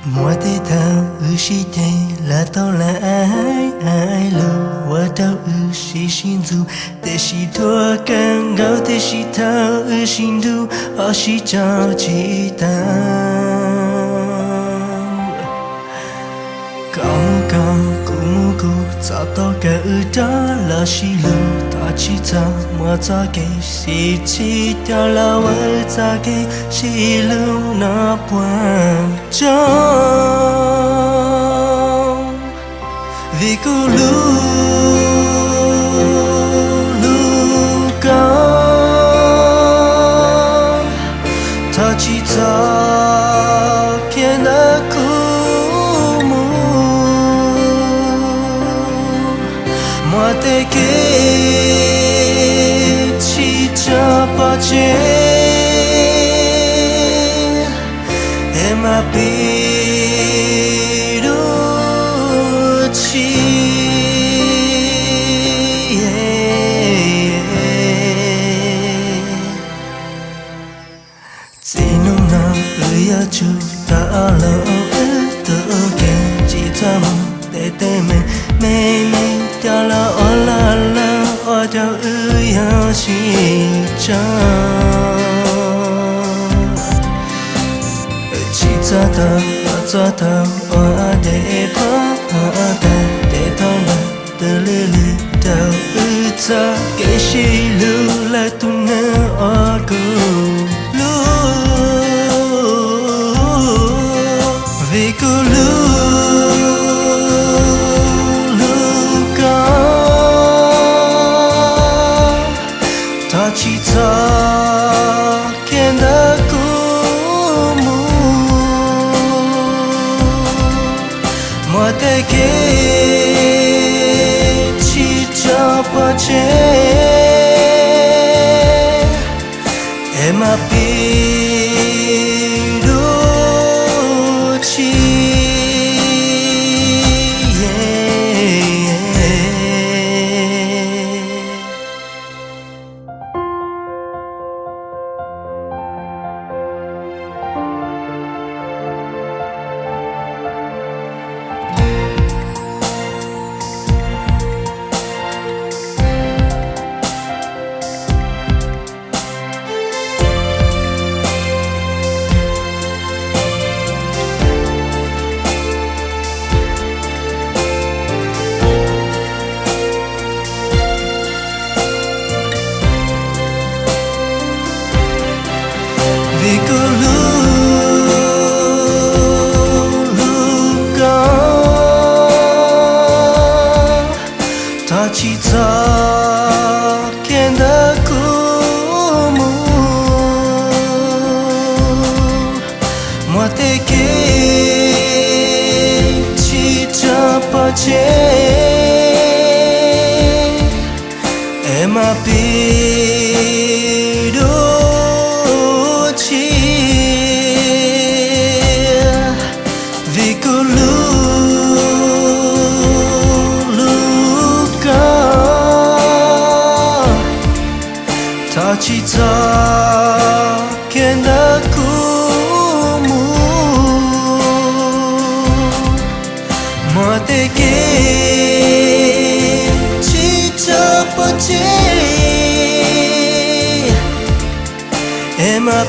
我的头是的，拉到来爱路，我头是心足，的是托更高的是头心度，我是着急的。高木高，古木古，找到个的老西路，大起早，我早给西起掉了我早给西路那半钟。vì cô lu có ta chỉ ta kiến aku mu mua te ke chỉ cho ba che em a chú ta lo tự kể chỉ ta mong để mình ta la ở đâu ya chỉ cho chỉ ta ở để phá để thao là từ lì đầu ta kể chỉ lưu lại tu nè ở cô vì cô lu có ta chỉ ta kiến đã cô mu mua te ke chỉ cho ba che em a vì cô lu có ta chỉ ta kiến đã cô mu mua te ke chỉ cho ba che em a vì cô lu có ta chỉ ta kiến đã cô mu mua te ke chỉ cho ba che em a